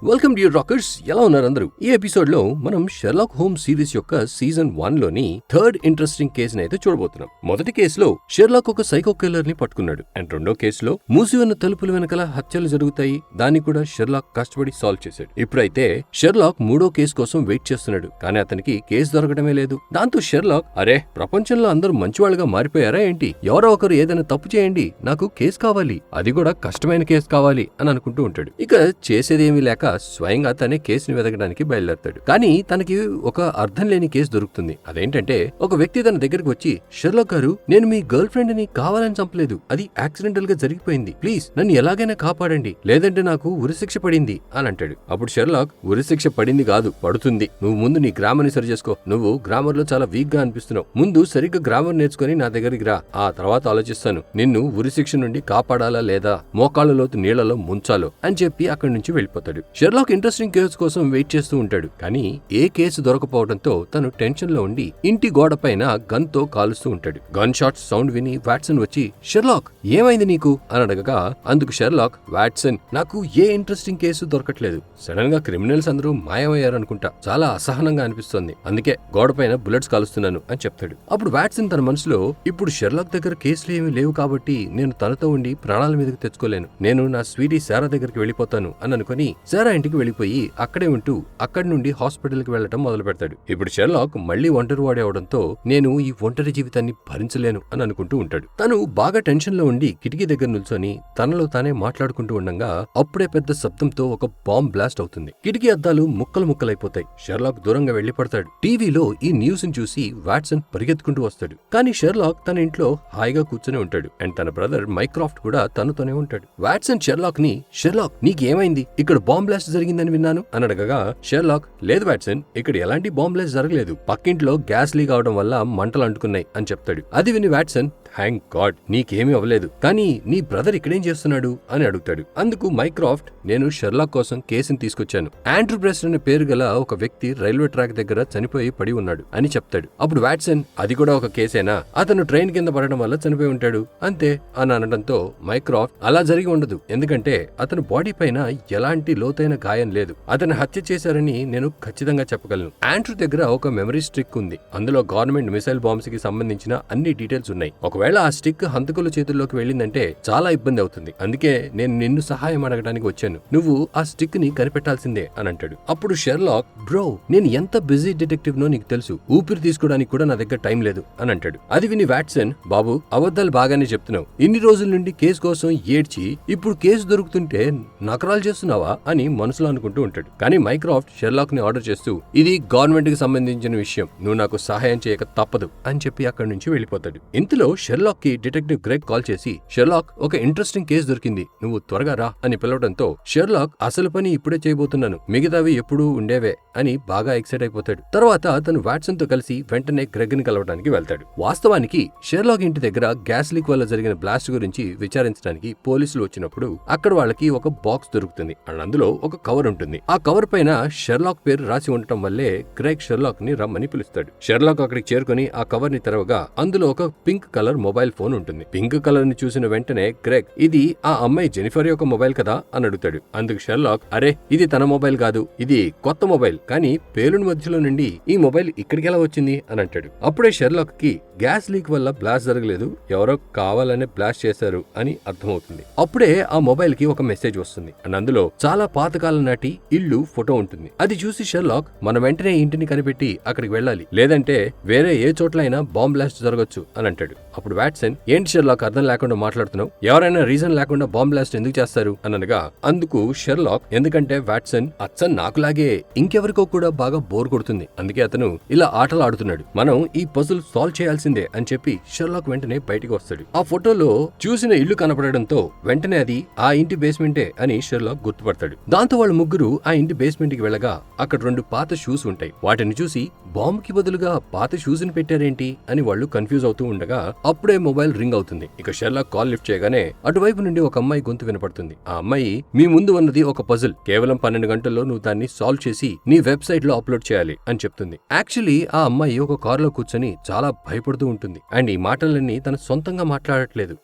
Welcome dear rockers. ఎలా ఉన్నారు అందరూ? ఈ ఎపిసోడ్ లో మనం షెర్లాక్ హోమ్స్ సిరీస్ యొక్క సీజన్ 1 లోని థర్డ్ ఇంట్రెస్టింగ్ కేసుని అయితే చూడబోతున్నాం. మొదటి కేసులో షెర్లాక్ ఒక సైకో కిల్లర్ ని పట్టుకున్నాడు. అండ్ రెండో కేసులో మూసి ఉన్న తలుపుల వెనకాల హత్యలు జరుగుతాయి. దాన్ని కూడా షెర్లాక్ కష్టపడి సాల్వ్ చేశాడు. ఇప్పుడైతే షెర్లాక్ మూడో కేసు కోసం వెయిట్ చేస్తున్నాడు. కానీ అతనికి కేసు దొరకడమే లేదు. దాంతో షెర్లాక్, అరే ప్రపంచంలో అందరూ మంచివాళ్ళుగా మారిపోయారా ఏంటి? ఎవరో ఒకరు ఏదైనా తప్పు చేయండి, నాకు కేసు కావాలి, అది కూడా కష్టమైన కేసు కావాలి అని అనుకుంటూ ఉంటాడు. ఇక చేసేదేమీ లేక స్వయంగా తనే కేసుని వెతకడానికి బయలుదేరతాడు. కానీ తనకి ఒక అర్థం లేని కేసు దొరుకుతుంది. అదేంటంటే ఒక వ్యక్తి తన దగ్గరకు వచ్చి, షెర్లాక్ గారు, నేను మీ గర్ల్ ఫ్రెండ్ ని కావాలని చంపలేదు, అది యాక్సిడెంటల్ గా జరిగిపోయింది, ప్లీజ్ నన్ను ఎలాగైనా కాపాడండి, లేదంటే నాకు ఉరిశిక్ష పడింది అని అంటాడు. అప్పుడు షెర్లాక్, ఉరిశిక్ష పడింది కాదు, పడుతుంది, నువ్వు ముందు నీ గ్రామర్ ని సరి చేసుకో, నువ్వు గ్రామర్ లో చాలా వీక్ గా అనిపిస్తున్నావు, ముందు సరిగ్గా గ్రామర్ నేర్చుకుని నా దగ్గరికి రా, ఆ తర్వాత ఆలోచిస్తాను నిన్ను ఉరిశిక్ష నుండి కాపాడాలా లేదా మోకాళ్ళ లోతు నీళ్లలో ముంచాలో అని చెప్పి అక్కడి నుంచి వెళ్ళిపోతాడు. షెర్లాక్ ఇంట్రెస్టింగ్ కేసు కోసం వెయిట్ చేస్తూ ఉంటాడు. కానీ ఏ కేసు దొరకపోవడంతో తను టెన్షన్ లో ఉండి ఇంటి గోడ పైన గన్ తో కాలుస్తూ ఉంటాడు. గన్ షాట్ సౌండ్ విని వాట్సన్ వచ్చి, షెర్లాక్ ఏమైంది నీకు అని అడగగా అందుకు షెర్లాక్, వాట్సన్, నాకు ఏ ఇంట్రెస్టింగ్ కేసు దొరకట్లేదు, సడన్ గా క్రిమినల్స్ అందరూ మాయమయ్యారనుకుంటా, చాలా అసహనంగా అనిపిస్తోంది, అందుకే గోడ పైన బుల్లెట్స్ కాలుస్తున్నాను అని చెప్తాడు. అప్పుడు వాట్సన్ తన మనసులో, ఇప్పుడు షెర్లాక్ దగ్గర కేసులు ఏమీ లేవు కాబట్టి నేను తనతో ఉండి ప్రాణాల మీదకి తెచ్చుకోలేను, నేను నా స్వీటీ సారా దగ్గరికి వెళ్ళిపోతాను అని అనుకుని సారా ఇంటికి వెళ్ళిపోయి అక్కడే ఉంటూ అక్కడి నుండి హాస్పిటల్ కి వెళ్లటం మొదలు పెడతాడు. ఇప్పుడు షెర్లాక్ మళ్లీ ఒంటరి వాడే అవడంతో నేను ఈ ఒంటరి జీవితాన్ని భరించలేను అని అనుకుంటూ ఉంటాడు. తను బాగా టెన్షన్ లో ఉండి కిటికీ దగ్గర నిల్చొని తనలో తానే మాట్లాడుకుంటూ ఉండగా అప్పుడే పెద్ద శబ్దంతో ఒక బాంబ్ బ్లాస్ట్ అవుతుంది. కిటికీ అద్దాలు ముక్కలు ముక్కలైపోతాయి. షెర్లాక్ దూరంగా వెళ్లి పడతాడు. టీవీలో ఈ న్యూస్ ని చూసి వాట్సన్ పరిగెత్తుకుంటూ వస్తాడు. కానీ షెర్లాక్ తన ఇంట్లో హాయిగా కూర్చొని ఉంటాడు. అండ్ తన బ్రదర్ మైక్రాఫ్ట్ కూడా తనతోనే ఉంటాడు. వాట్సన్ షెర్లాక్ ని, షెర్లాక్ నీకేమైంది, ఇక్కడ బాంబ్ బ్లాస్ట్ జరిగిందని విన్నాను అని అడగగా షెర్లాక్, లేదు వాట్సన్, ఇక్కడ ఎలాంటి బాంబ్ బ్లాస్ట్ జరగలేదు, పక్కింట్లో గ్యాస్ లీక్ అవడం వల్ల మంటలు అంటుకున్నాయి అని చెప్తాడు. అది విని వాట్సన్, థ్యాంక్ గాడ్ నీకేమీ అవ్వలేదు, కానీ నీ బ్రదర్ ఇక్కడేం చేస్తున్నాడు అని అడుగుతాడు. అందుకు మైక్రాఫ్ట్, నేను షెర్లాక్ కోసం కేసుని తీసుకొచ్చాను, ఆండ్రూ బ్రెస్ట్ అనే పేరు గల ఒక వ్యక్తి రైల్వే ట్రాక్ దగ్గర చనిపోయి పడి ఉన్నాడు అని చెప్తాడు. అప్పుడు వాట్సన్, అది కూడా ఒక కేసేనా, అతను ట్రైన్ కింద పడడం వల్ల చనిపోయి ఉంటాడు అంతే అని అనడంతో మైక్రాఫ్ట్, అలా జరిగి ఉండదు, ఎందుకంటే అతను బాడీ పైన ఎలాంటి లోతైన గాయం లేదు, అతను హత్య చేశారని నేను ఖచ్చితంగా చెప్పగలను. ఆండ్రూ దగ్గర ఒక మెమరీ స్టిక్ ఉంది, అందులో గవర్నమెంట్ మిసైల్ బాంబ్స్ కి సంబంధించిన అన్ని డీటెయిల్స్ ఉన్నాయి, ఒకవేళ ఆ స్టిక్ హంతకుల చేతుల్లోకి వెళ్ళిందంటే చాలా ఇబ్బంది అవుతుంది, అందుకే నేను నిన్ను సహాయం అడగడానికి వచ్చాను, నువ్వు ఆ స్టిక్ ని కనిపెట్టాల్సిందే అని అంటాడు. అప్పుడు షెర్లాక్, బ్రో నేను ఎంత బిజీ డిటెక్టివ్ నో నీకు తెలుసు, ఊపిరి తీసుకోవడానికి కూడా నా దగ్గర టైం లేదు అని అంటాడు. అది విని వాట్సన్, బాబు అబద్ధాలు బాగానే చెప్తున్నావు, ఇన్ని రోజుల నుండి కేసు కోసం ఏడ్చి ఇప్పుడు కేసు దొరుకుతుంటే నకరాలు చేస్తున్నావా అని మనసులో అనుకుంటూ ఉంటాడు. కానీ మైక్రాఫ్ట్ షెర్లాక్ ని ఆర్డర్ చేస్తూ, ఇది గవర్నమెంట్ కి సంబంధించిన విషయం, నువ్వు నాకు సహాయం చేయక తప్పదు అని చెప్పి అక్కడి నుంచి వెళ్ళిపోతాడు. ఇంతలో షెర్లాక్ కి డిటెక్టివ్ గ్రెగ్ కాల్ చేసి, షెర్లాక్ ఒక ఇంట్రెస్టింగ్ కేసు దొరికింది, నువ్వు త్వరగా రా అని పిలవడంతో షెర్లాక్, అసలు పని ఇప్పుడే చేయబోతున్నాను, మిగతావి ఎప్పుడూ ఉండేవే అని బాగా ఎక్సైట్ అయిపోతాడు. తర్వాత అతను వాట్సన్ తో కలిసి వెంటనే గ్రెగ్ ని కలవడానికి వెళ్తాడు. వాస్తవానికి షెర్లాక్ ఇంటి దగ్గర గ్యాస్ లీక్ వల్ల జరిగిన బ్లాస్ట్ గురించి విచారించడానికి పోలీసులు వచ్చినప్పుడు అక్కడ వాళ్ళకి ఒక బాక్స్ దొరుకుతుంది అండ్ అందులో ఒక కవర్ ఉంటుంది. ఆ కవర్ పైన షెర్లాక్ పేరు రాసి ఉండటం వల్లే గ్రెగ్ షెర్లాక్ ని రమ్మని పిలుస్తాడు. షెర్లాక్ అక్కడికి చేరుకుని ఆ కవర్ ని తెరవగా అందులో ఒక పింక్ కలర్ మొబైల్ ఫోన్ ఉంటుంది. పింక్ కలర్ ని చూసిన వెంటనే గ్రెగ్, ఇది ఆ అమ్మాయి జెనిఫర్ యొక్క మొబైల్ కదా అని అడుగుతాడు. అందుకు షెర్లాక్, అరే ఇది తన మొబైల్ కాదు, ఇది కొత్త మొబైల్, కానీ పేలుని మధ్యలో నుండి ఈ మొబైల్ ఇక్కడికి ఎలా వచ్చింది అని అంటాడు. అప్పుడే షెర్లాక్ కి గ్యాస్ లీక్ వల్ల బ్లాస్ట్ జరగలేదు, ఎవరో కావాలనే బ్లాస్ట్ చేశారు అని అర్థమవుతుంది. అప్పుడే ఆ మొబైల్ కి ఒక మెసేజ్ వస్తుంది అండ్ అందులో చాలా పాతకాలం నాటి ఇల్లు ఫోటో ఉంటుంది. అది చూసి షెర్లాక్, మనం వెంటనే ఇంటిని కనిపెట్టి అక్కడికి వెళ్ళాలి, లేదంటే వేరే ఏ చోట్లైనా బాంబ్ బ్లాస్ట్ జరగచ్చు అని అంటాడు. అప్పుడు వాట్సన్, ఏంటి షెర్లాక్ అర్థం లేకుండా మాట్లాడుతున్నావు, ఎవరైనా రీజన్ లేకుండా బాంబ్ బ్లాస్ట్ ఎందుకు చేస్తారు అని అనగా అందుకు షెర్లాక్, ఎందుకంటే వాట్సన్ అచ్చన్ నాకులాగే ఇంకెవరికో కూడా బాగా బోర్ కొడుతుంది, అందుకే అతను ఇలా ఆటలు ఆడుతున్నాడు, మనం ఈ పజిల్ సాల్వ్ చేయాల్సిందే అని చెప్పి షెర్లాక్ వెంటనే బయటికి వస్తాడు. ఆ ఫోటోలో చూసిన ఇల్లు కనపడడంతో వెంటనే అది ఆ ఇంటి బేస్మెంటే అని షెర్లాక్ గుర్తుపడతాడు. దాంతో వాళ్ళు ముగ్గురు ఆ ఇంటి బేస్మెంట్ కి వెళ్ళగా అక్కడ 2 పాత షూస్ ఉంటాయి. వాటిని చూసి బాంబ్ కి బదులుగా పాత షూస్ ని పెట్టారేంటి అని వాళ్ళు కన్ఫ్యూజ్ అవుతూ ఉండగా అప్పుడే మొబైల్ రింగ్ అవుతుంది. ఇక షెర్లాక్ కాల్ లిఫ్ట్ చేయగానే అటువైపు నుండి ఒక అమ్మాయి గొంతు వినపడుతుంది. ఆ అమ్మాయి, మీ ముందు ఉన్నది ఒక పజిల్, కేవలం 12 గంటల్లో నువ్వు దాన్ని సాల్వ్ చేసి నీ వెబ్సైట్ లో అప్లోడ్ చేయాలి అని చెప్తుంది. యాక్చువల్లీ ఆ అమ్మాయి ఒక కారులో కూర్చొని చాలా భయపడుతూ ఉంటుంది. అండ్ ఈ మాటలన్నీ తన సొంతంగా మాట్లాడట్లేదు.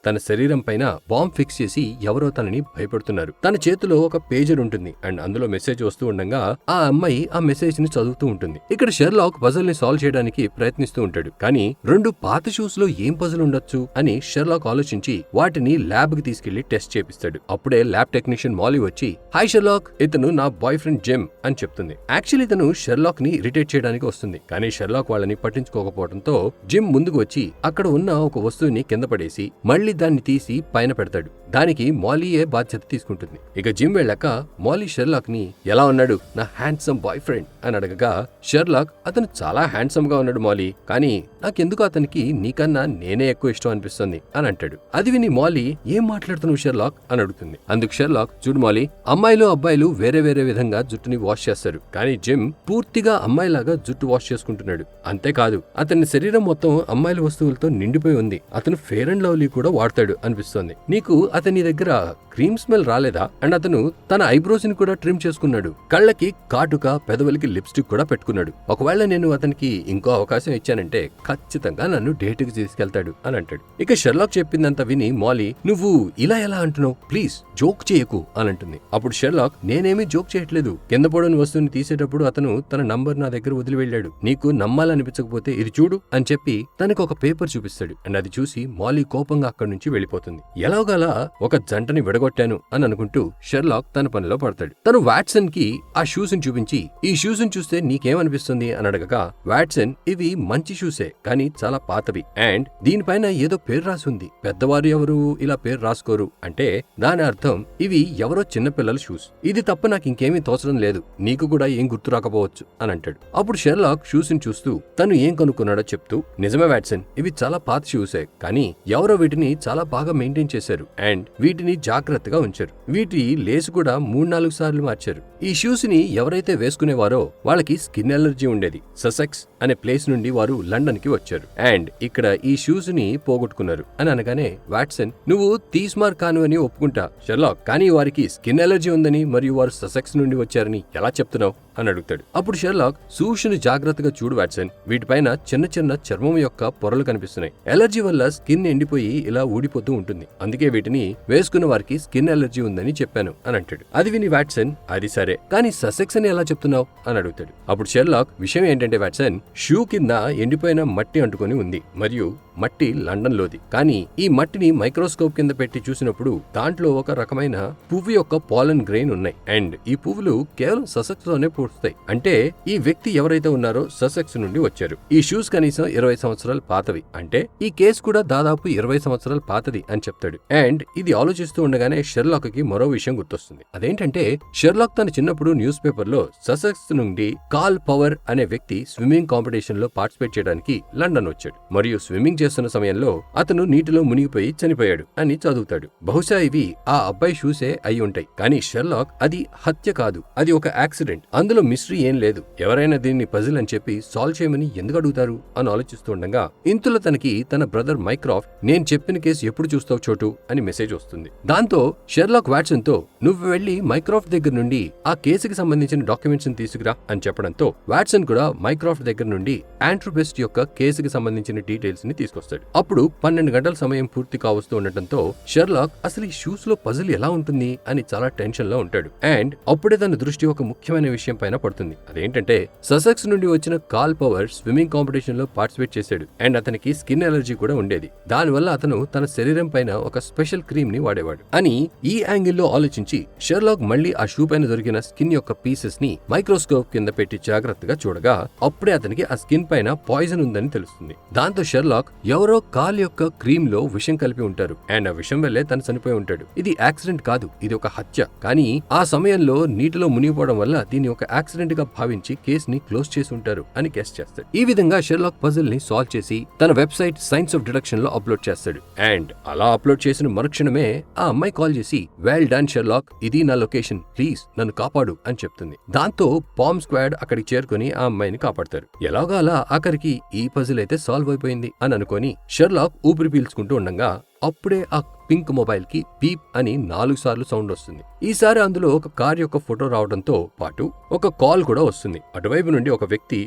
తన శరీరం పైన బాంబ్ ఫిక్స్ చేసి ఎవరో తనని భయపడుతున్నారు. తన చేతిలో ఒక పేజర్ ఉంటుంది అండ్ అందులో మెసేజ్ వస్తూ ఉండగా ఆ అమ్మాయి ఆ మెసేజ్ ని చదువుతూ ఉంటుంది. ఇక్కడ షెర్లాక్ పజిల్ ని సాల్వ్ చేయడానికి ప్రయత్నిస్తూ ఉంటాడు. కానీ 2 పాత షూస్ లో ఏం పజిల్ ఉండొచ్చు అని షెర్లాక్ ఆలోచించి వాటిని ల్యాబ్ కి తీసుకెళ్లి టెస్ట్ చేపిస్తాడు. అప్పుడే ల్యాబ్ టెక్నీషియన్ మాలీ వచ్చి, హాయ్ షెర్లాక్, ఇతను నా బాయ్ ఫ్రెండ్ జిమ్ అని చెప్తుంది. యాక్చువల్లీ ఇతను షెర్లాక్ ని ఇరిటేట్ చేయడానికి వస్తుంది. కానీ షెర్లాక్ వాళ్ళని పట్టించుకోకపోవడంతో జిమ్ ముందుకు వచ్చి అక్కడ ఉన్న ఒక వస్తువుని కింద పడేసి మళ్లీ దాన్ని తీసి పైన పెడతాడు. దానికి మాలీయే బాధ్యత తీసుకుంటుంది. ఇక జిమ్ వెళ్ళాక మాలీ షెర్లాక్ ని, ఎలా ఉన్నాడు నా హ్యాండ్సమ్ బాయ్ ఫ్రెండ్ అని అడగగా షెర్లాక్, అతను చాలా హ్యాండ్సమ్ గా ఉన్నాడు మాలీ, కానీ నాకెందుకు అతనికి నీకన్నా నేనే ఎక్కువ ఇష్టం అనిపిస్తుంది అని అంటాడు. అది విని మాలీ, ఏం మాట్లాడుతున్నావు షెర్లాక్ అని అడుగుతుంది. అందుకు షెర్లాక్, చూడు మాలీ, అమ్మాయిలు అబ్బాయిలు వేరే వేరే విధంగా జుట్టుని వాష్ చేస్తారు, కానీ జిమ్ పూర్తిగా అమ్మాయిలాగా జుట్టు వాష్ చేసుకుంటున్నాడు. అంతేకాదు అతని శరీరం మొత్తం అమ్మాయిల వస్తువులతో నిండిపోయి ఉంది. అతను ఫెయిర్ అండ్ లవ్లీ కూడా వాడతాడు అనిపిస్తోంది. నీకు అతని దగ్గర క్రీమ్ స్మెల్ రాలేదా? అండ్ అతను తన ఐబ్రోస్ ని కూడా ట్రిమ్ చేసుకున్నాడు. కళ్ళకి కాటుక, పెదవులకి లిప్స్టిక్ కూడా పెట్టుకున్నాడు. ఒకవేళ నేను అతనికి ఇంకో అవకాశం ఇచ్చానంటే ఖచ్చితంగా నన్ను డేట్ కి తీసుకెళ్తాడు అని అంటాడు. ఇక షెర్లాక్ చెప్పిందంతా విని మాలీ, నువ్వు ఇలా ఎలా అంటున్నావు, ప్లీజ్ జోక్ చేయకు అని అంటుంది. అప్పుడు షెర్లాక్, నేనేమీ జోక్ చేయట్లేదు. కింద పడని వస్తువుని తీసేటప్పుడు అతను తన నంబర్ నా దగ్గర వదిలి వెళ్ళాడు. నీకు నమ్మాలనిపించకపోతే ఇది చూడు అని చెప్పి తనకు ఒక పేపర్ చూపిస్తాడు. అండ్ అది చూసి మాలీ కోపంగా అక్కడి నుంచి వెళ్ళిపోతుంది. ఎలాగలా ఒక జంటని విడగొట్టాను అని అనుకుంటూ షెర్లాక్ తన పనిలో పడతాడు. తను వాట్సన్ కి ఆ షూస్ ని చూపించి, ఈ షూస్ ని చూస్తే నీకేమనిపిస్తుంది అని అడగగా వాట్సన్, ఇవి మంచి షూసే కానీ చాలా పాతవి అండ్ దీనిపైన ఏదో పేరు రాసి ఉంది. పెద్దవారు ఎవరు ఇలా పేరు రాసుకోరు అంటే దాని అర్థం ఇవి ఎవరో చిన్నపిల్లల షూస్. ఇది తప్ప నాకు ఇంకేమీ తోచడం లేదు, నీకు కూడా ఏం గుర్తు రాకపోవచ్చు అని అంటాడు. అప్పుడు షెర్లాక్ షూస్ ని చూస్తూ తను ఏం కనుక్కున్నాడో చెప్తూ, నిజమే వాట్సన్, ఇవి చాలా పాత షూసే, కానీ ఎవరో వీటిని చాలా బాగా మెయింటైన్ చేశారు అండ్ వీటిని జాగ్రత్తగా ఉంచారు. వీటి లేసు కూడా 3-4 సార్లు మార్చారు. ఈ షూస్ ని ఎవరైతే వేసుకునేవారో వాళ్ళకి స్కిన్ ఎలర్జీ ఉండేది. ససెక్స్ అనే ప్లేస్ నుండి వారు లండన్ కి వచ్చారు అండ్ ఇక్కడ ఈ షూస్ ని పోగొట్టుకున్నారు అని అనగానే వాట్సన్, నువ్వు తీస్మార్ కాను అని ఒప్పుకుంటా షెర్లాక్, కానీ వారికి స్కిన్ ఎలర్జీ ఉందని మరియు వారు ససెక్స్ నుండి వచ్చారని ఎలా చెప్తున్నావు అని అడుగుతాడు. అప్పుడు షెర్లాక్, షూస్ ని జాగ్రత్తగా చూడు వాట్సన్, వీటిపైన చిన్న చిన్న చర్మం యొక్క పొరలు కనిపిస్తున్నాయి. ఎలర్జీ వల్ల స్కిన్ ఎండిపోయి ఇలా ఊడిపోతూ ఉంటుంది, అందుకే వీటిని వేసుకున్న వారికి స్కిన్ ఎలర్జీ ఉందని చెప్పాను అని అంటాడు. అది విని వాట్సన్, అది సరే, కానీ ససెక్స్ అని ఎలా చెప్తున్నావు అని అడుగుతాడు. అప్పుడు షెర్లాక్, విషయం ఏంటంటే వాట్సన్, షూ కింద ఎండిపోయిన మట్టి అంటుకొని ఉంది మరియు మట్టి లండన్ లోది. కానీ ఈ మట్టిని మైక్రోస్కోప్ కింద పెట్టి చూసినప్పుడు దాంట్లో ఒక రకమైన పువ్వు యొక్క పాలన్ గ్రెయిన్ ఉన్నాయి అండ్ ఈ పువ్వులు కేవలం ససెక్స్ లోనే పూస్తాయి. అంటే ఈ వ్యక్తి ఎవరైతే ఉన్నారో ససెక్స్ నుండి వచ్చారు. ఈ షూస్ కనీసం 20 సంవత్సరాలు పాతవి, అంటే ఈ కేసు కూడా దాదాపు 20 సంవత్సరాలు పాతది అని చెప్తాడు. అండ్ ఇది ఆలోచిస్తూ ఉండగానే షెర్లాక్ కి మరో విషయం గుర్తొస్తుంది. అదేంటంటే షెర్లాక్ తన చిన్నప్పుడు న్యూస్ పేపర్ లో ససెక్స్ నుండి కాల్ పవర్ అనే వ్యక్తి స్విమ్మింగ్ కాంపిటీషన్ లో పార్టిసిపేట్ చేయడానికి లండన్ వచ్చాడు మరియు స్విమ్మింగ్ చేస్తున్న సమయంలో అతను నీటిలో మునిగిపోయి చనిపోయాడు అని చదువుతాడు. బహుశా ఇవి ఆ అబ్బాయి షూసే అయి ఉంటాయి. కానీ షెర్లాక్, అది హత్య కాదు, అది ఒక యాక్సిడెంట్, అందులో మిస్టరీ ఏం లేదు, ఎవరైనా దీన్ని పజిల్ అని చెప్పి సాల్వ్ చేయమని ఎందుకు అడుగుతారు అని ఆలోచిస్తూ ఉండగా ఇంతలో తనకి తన బ్రదర్ మైక్రాఫ్ట్, నేను చెప్పిన కేసు ఎప్పుడు చూస్తావు చోటు అని మెసేజ్ వస్తుంది. దాంతో షెర్లాక్ వాట్సన్ తో, నువ్వు వెళ్లి మైక్రాఫ్ట్ దగ్గర నుండి ఆ కేసుకి సంబంధించిన డాక్యుమెంట్స్ ని తీసుకురా అని చెప్పడంతో వాట్సన్ కూడా మైక్రాఫ్ట్ దగ్గర నుండి ఆండ్రూ బెస్ట్ యొక్క కేసుకి సంబంధించిన డీటెయిల్స్ ని తీసుకొస్తాడు. అప్పుడు 12 గంటల సమయం పూర్తి కావస్తూ ఉండటంతో షెర్లాక్ అసలు ఈ షూస్ లో పజిల్ ఎలా ఉంటుంది అని చాలా టెన్షన్ లో ఉంటాడు. అండ్ అప్పుడే తన దృష్టి ఒక ముఖ్యమైన విషయం పైన పడుతుంది. అదేంటంటే ససెక్స్ నుండి వచ్చిన కాల్ పవర్ స్విమ్మింగ్ కాంపిటీషన్ లో పార్టిసిపేట్ చేశాడు అండ్ అతనికి స్కిన్ ఎలర్జీ కూడా ఉండేది. దానివల్ల అతను తన శరీరం పైన ఒక స్పెషల్ క్రీమ్ ని వాడేవాడు అని ఈ యాంగిల్ లో ఆలోచించి షెర్లాక్ మళ్లీ ఆ షూ పైన దొరికిన స్కిన్ యొక్క పీసెస్ ని మైక్రోస్కోప్ కింద పెట్టి జాగ్రత్తగా చూడగా అప్పుడే అతనికి ఆ స్కిన్ పైన పాయిజన్ ఉందని తెలుస్తుంది. దాంతో షెర్లాక్, ఎవరో కాల్ యొక్క క్రీమ్ లో విషం కలిపి ఉంటారు అండ్ ఆ విషం వల్లే తను చనిపోయి ఉంటాడు. ఇది యాక్సిడెంట్ కాదు, ఇది ఒక హత్య. కానీ ఆ సమయంలో నీటిలో మునిగిపోవడం వల్ల దీన్ని ఒక యాక్సిడెంట్ గా భావించి కేస్ ని క్లోజ్ చేసి ఉంటారు అని గెస్ చేస్తాడు. ఈ విధంగా షెర్లాక్ పజిల్ ని సాల్వ్ చేసి తన వెబ్సైట్ సైన్స్ ఆఫ్ డిడక్షన్ లో అప్లోడ్ చేస్తాడు. అండ్ అలా అప్లోడ్ చేసిన మరుక్షణం తక్షణమే ఆ అమ్మాయి కాల్ చేసి వెల్ డన్ షెర్లాక్, ఇది నా లొకేషన్, ప్లీజ్ నన్ను కాపాడు అని చెప్తుంది. దాంతో బాంబ్ స్క్వాడ్ అక్కడికి చేరుకుని ఆ అమ్మాయిని కాపాడతారు. ఎలాగో అలా ఆఖరికి ఈ పజిల్ అయితే సాల్వ్ అయిపోయింది అని అనుకొని షెర్లాక్ ఊపిరి పీల్చుకుంటూ ఉండగా అప్పుడే ఆ పింక్ మొబైల్ కి బీప్ అని 4 సార్లు సౌండ్ వస్తుంది. ఈసారి అందులో ఒక కార్ యొక్క ఫోటో రావడంతో పాటు ఒక కాల్ కూడా వస్తుంది. అటువైపు నుండి ఒక వ్యక్తి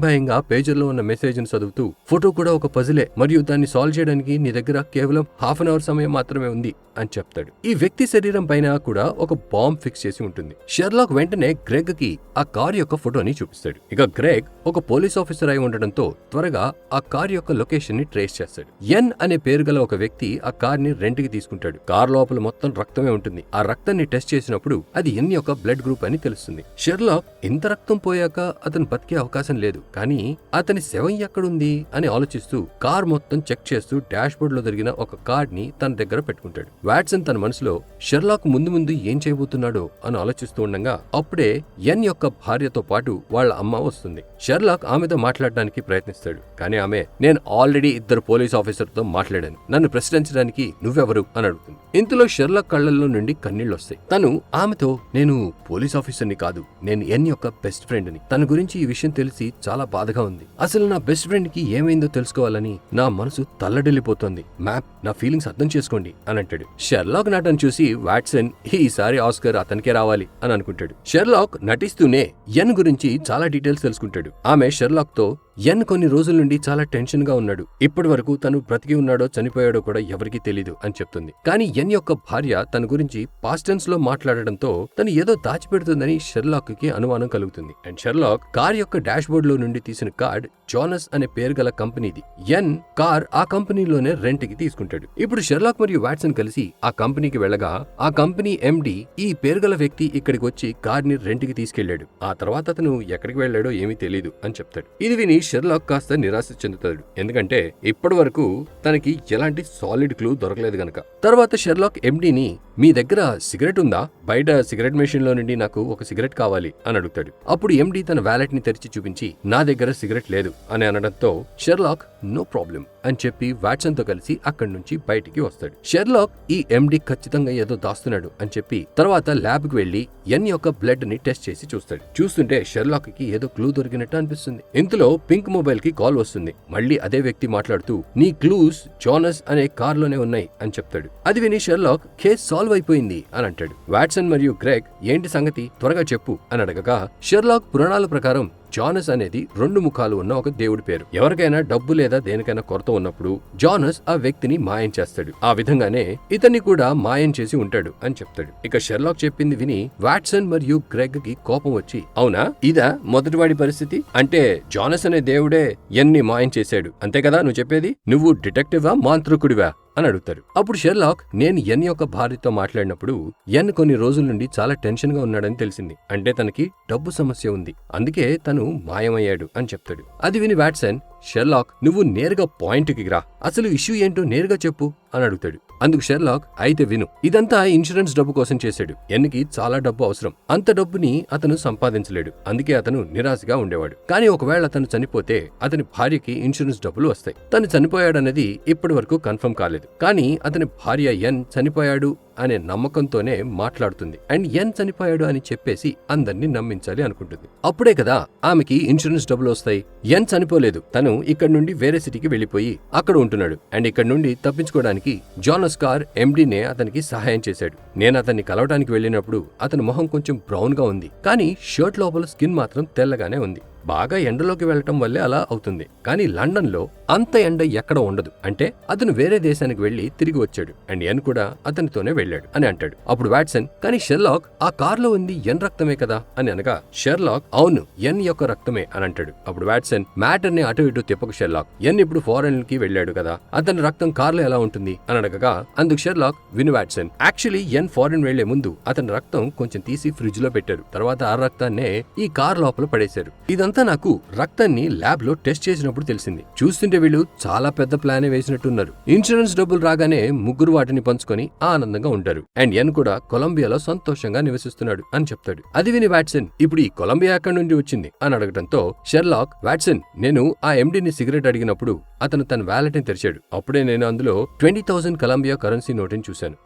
భయంగా పేజర్ లో ఉన్న మెసేజ్ ని చదువుతూ, ఫోటో కూడా ఒక పజిలే మరియు దాన్ని సాల్వ్ చేయడానికి నీ దగ్గర కేవలం ½ అవర్ సమయం మాత్రమే ఉంది అని చెప్తాడు. ఈ వ్యక్తి శరీరం పైన కూడా ఒక బాంబ్ ఫిక్స్ చేసి ఉంటుంది. షెర్లాక్ వెంటనే గ్రెగ్ కి ఆ కార్ యొక్క ఫోటోని చూపిస్తాడు. ఇక గ్రెగ్ ఒక పోలీస్ ఆఫీసర్ అయి ఉండడంతో త్వరగా ఆ కార్ యొక్క లొకేషన్ ని ట్రేస్ చేస్తాడు. ఎన్ అనే పేరు గల ఒక వ్యక్తి ఆ కార్ ని రెంట్కి తీసుకుంటాడు. కార్ లోపల మొత్తం రక్తమే ఉంటుంది. ఆ రక్తాన్ని టెస్ట్ చేసినప్పుడు అది ఎన్ యొక్క బ్లడ్ గ్రూప్ అని తెలుస్తుంది. షెర్లాక్ ఇంత రక్తం పోయాక అతను బతికే అవకాశం లేదు, కానీ అతని శవం ఎక్కడుంది అని ఆలోచిస్తూ కార్ మొత్తం చెక్ చేస్తూ డాష్ బోర్డ్ లో జరిగిన ఒక కార్డ్ ని తన దగ్గర పెట్టుకుంటాడు. వాట్సన్ తన మనసులో షెర్లాక్ ముందు ఏం చేయబోతున్నాడో అని ఆలోచిస్తూ ఉండగా అప్పుడే ఎన్ యొక్క భార్యతో పాటు వాళ్ళ అమ్మ వస్తుంది. షెర్లాక్ ఆమెతో మాట్లాడడానికి ప్రయత్నిస్తాడు, కానీ ఆమె నేను ఆల్రెడీ 2 పోలీస్ ఆఫీసర్తో మాట్లాడాను, నన్ను ప్రశ్నించడానికి నువ్వెవరు అని అడుగుతుంది. ఇంతలో షెర్లాక్ కళ్ళల్లో నుండి కన్నీళ్లొస్తాయి. తను ఆమెతో నేను పోలీస్ ఆఫీసర్ని కాదు, నేను ఎన్ యొక్క బెస్ట్ ఫ్రెండ్ ని. తన గురించి ఈ విషయం తెలిసి చాలా బాధగా ఉంది. అసలు నా బెస్ట్ ఫ్రెండ్ కి ఏమైందో తెలుసుకోవాలని నా మనసు తల్లడిల్లిపోతోంది. మ్యాప్, నా ఫీలింగ్స్ అర్థం చేసుకోండి అని అంటాడు. షెర్లాక్ నటన చూసి వాట్సన్ ఈసారి ఆస్కర్ అతనికే రావాలి అని అనుకుంటాడు. షెర్లాక్ నటిస్తూనే ఎన్ గురించి చాలా డీటెయిల్స్ తెలుసుకుంటాడు. ఆమె షెర్లాక్ తో ఎన్ కొన్ని రోజుల నుండి చాలా టెన్షన్ గా ఉన్నాడు, ఇప్పటి వరకు తను బ్రతికి ఉన్నాడో చనిపోయాడో కూడా ఎవరికీ తెలీదు అని చెప్తుంది. కానీ ఎన్ యొక్క భార్య తన గురించి పాస్ట్ టెన్స్ లో మాట్లాడడంతో తను ఏదో దాచిపెడుతుందని షెర్లాక్ కి అనుమానం కలుగుతుంది. అండ్ షెర్లాక్ కార్ యొక్క డాష్ బోర్డ్ లో నుండి తీసిన కార్డ్ జానస్ అనే పేరు గల కంపెనీది. ఎన్ కార్ ఆ కంపెనీలోనే రెంట్ కి తీసుకుంటాడు. ఇప్పుడు షెర్లాక్ మరియు వాట్సన్ కలిసి ఆ కంపెనీకి వెళ్ళగా ఆ కంపెనీ ఎండి ఈ పేరు గల వ్యక్తి ఇక్కడికి వచ్చి కార్ ని రెంట్ కి తీసుకెళ్లాడు, ఆ తర్వాత అతను ఎక్కడికి వెళ్లాడో ఏమీ తెలీదు అని చెప్తాడు. ఇది విని షెర్లాక్ కాస్త నిరాశ చెందుతాడు, ఎందుకంటే ఇప్పటి వరకు తనకి ఎలాంటి సాలిడ్ క్లూ దొరకలేదు గనక. తర్వాత షెర్లాక్ ఎండిని మీ దగ్గర సిగరెట్ ఉందా, బయట సిగరెట్ మెషిన్ లో నుండి నాకు ఒక సిగరెట్ కావాలి అని అడుగుతాడు. అప్పుడు ఎండి తన వ్యాలెట్ ని తెరిచి చూపించి నా దగ్గర సిగరెట్ లేదు అని అనడంతో షెర్లాక్ నో ప్రాబ్లం అని చెప్పి వాట్సన్ తో కలిసి అక్కడి నుంచి బయటికి వస్తాడు. షెర్లాక్ ఈ ఎండి ఖచ్చితంగా ఏదో దాస్తున్నాడు అని చెప్పి తర్వాత ల్యాబ్ కి వెళ్లి ఎన్ యొక్క బ్లడ్ ని టెస్ట్ చేసి చూస్తాడు. చూస్తుంటే షెర్లాక్ కి ఏదో క్లూ దొరికినట్టు అనిపిస్తుంది. ఇంతలో పింక్ మొబైల్ కి కాల్ వస్తుంది. మళ్ళీ అదే వ్యక్తి మాట్లాడుతూ నీ క్లూస్ జానస్ అనే కార్ లోనే ఉన్నాయి అని చెప్తాడు. అది విని షెర్లాక్ కేస్ సాల్వ్ అయిపోయింది అని అంటాడు. వాట్సన్ మరియు గ్రెగ్ ఏంటి సంగతి త్వరగా చెప్పు అని అడగగా షెర్లాక్ పురాణాల ప్రకారం జానస్ అనేది 2 ముఖాలు ఉన్న ఒక దేవుడి పేరు. ఎవరికైనా డబ్బు లేదా దేనికైనా కొరత ఉన్నప్పుడు జానస్ ఆ వ్యక్తిని మాయం చేస్తాడు. ఆ విధంగానే ఇతన్ని కూడా మాయం చేసి ఉంటాడు అని చెప్తాడు. ఇక షెర్లాక్ చెప్పింది విని వాట్సన్ మరియు గ్రెగ్ కి కోపం వచ్చి అవునా, ఇదా మొదటివాడి పరిస్థితి? అంటే జానస్ అనే దేవుడే ఎన్ని మాయం చేశాడు అంతే కదా నువ్వు చెప్పేది? నువ్వు డిటెక్టివా మాంత్రికుడివా అని అడుగుతారు. అప్పుడు షెర్లాక్ నేను ఎన్ యొక్క భార్యతో మాట్లాడినప్పుడు ఎన్ కొన్ని రోజుల నుండి చాలా టెన్షన్ గా ఉన్నాడని తెలిసింది, అంటే తనకి డబ్బు సమస్య ఉంది, అందుకే తను మాయమయ్యాడు అని చెప్తాడు. అది విని వాట్సన్ షెర్లాక్ నువ్వు నేరుగా పాయింట్కి రా, అసలు ఇష్యూ ఏంటో నేరుగా చెప్పు అని అడుగుతాడు. అందుకు షెర్లాక్ అయితే విను, ఇదంతా ఇన్సూరెన్స్ డబ్బు కోసం చేశాడు. ఎన్కి చాలా డబ్బు అవసరం, అంత డబ్బుని అతను సంపాదించలేడు, అందుకే అతను నిరాశగా ఉండేవాడు. కానీ ఒకవేళ అతను చనిపోతే అతని భార్యకి ఇన్సూరెన్స్ డబ్బులు వస్తాయి. తను చనిపోయాడనేది ఇప్పటి వరకు కన్ఫర్మ్ కాలేదు, కానీ అతని భార్య ఎన్ చనిపోయాడు అనే నమ్మకంతోనే మాట్లాడుతుంది అండ్ ఎన్ చనిపోయాడు అని చెప్పేసి అందరినీ నమ్మించాలి అనుకుంటుంది. అప్పుడే కదా ఆమెకి ఇన్సూరెన్స్ డబ్బులు వస్తాయి. ఎన్ చనిపోలేదు, తను ఇక్కడ నుండి వేరే సిటీకి వెళ్లిపోయి అక్కడ ఉంటున్నాడు అండ్ ఇక్కడ నుండి తప్పించుకోవడానికి జానస్ కార్ ఎండీనే అతనికి సహాయం చేశాడు. నేను అతన్ని కలవడానికి వెళ్ళినప్పుడు అతని మొహం కొంచెం బ్రౌన్ గా ఉంది, కానీ షర్ట్ లోపల స్కిన్ మాత్రం తెల్లగానే ఉంది. బాగా ఎండలోకి వెళ్లటం వల్లే అలా అవుతుంది, కానీ లండన్ లో అంత ఎండ ఎక్కడ ఉండదు, అంటే అతను వేరే దేశానికి వెళ్లి తిరిగి వచ్చాడు అండ్ ఎన్ కూడా అతనితోనే వెళ్ళాడు అని అంటాడు. అప్పుడు వాట్సన్ కానీ షెర్లాక్ ఆ కార్లో ఉంది ఎన్ రక్తమే కదా అని అనగా షెర్లాక్ అవును ఎన్ యొక్క రక్తమే అని అంటాడు. అప్పుడు వాట్సన్ మ్యాటర్ ని అటు ఇటు తిప్పకు షెర్లాక్, ఎన్ ఇప్పుడు ఫారెన్ కి వెళ్ళాడు కదా, అతని రక్తం కార్లో ఎలా ఉంటుంది అని అడగగా అందుకు షెర్లాక్ విను వాట్సన్, యాక్చువల్లీ ఎన్ ఫారెన్ వెళ్లే ముందు అతని రక్తం కొంచెం తీసి ఫ్రిడ్జ్ లో పెట్టారు, తర్వాత ఆ రక్తాన్నే ఈ కార్ లోపల పడేశారు. ఇదంతా ఇదంతా నాకు రక్తాన్ని ల్యాబ్ లో టెస్ట్ చేసినప్పుడు తెలిసింది. చూస్తుంటే వీళ్ళు చాలా పెద్ద ప్లానే వేసినట్టున్నారు. ఇన్సూరెన్స్ డబ్బులు రాగానే ముగ్గురు వాటిని పంచుకొని ఆనందంగా ఉంటారు. అండ్ ఎన్ కూడా కొలంబియాలో సంతోషంగా నివసిస్తున్నాడు అని చెప్తాడు. అది విని వాట్సన్ ఇప్పుడు ఈ కొలంబియా ఎక్కడి నుండి వచ్చింది అని అడగడంతో షెర్లాక్, వాట్సన్, నేను ఆ ఎండిని సిగరెట్ అడిగినప్పుడు అతను తన వ్యాలెట్ ని తెరిచాడు. అప్పుడే నేను అందులో 20,000 కొలంబియా కరెన్సీ నోటుని చూశాను.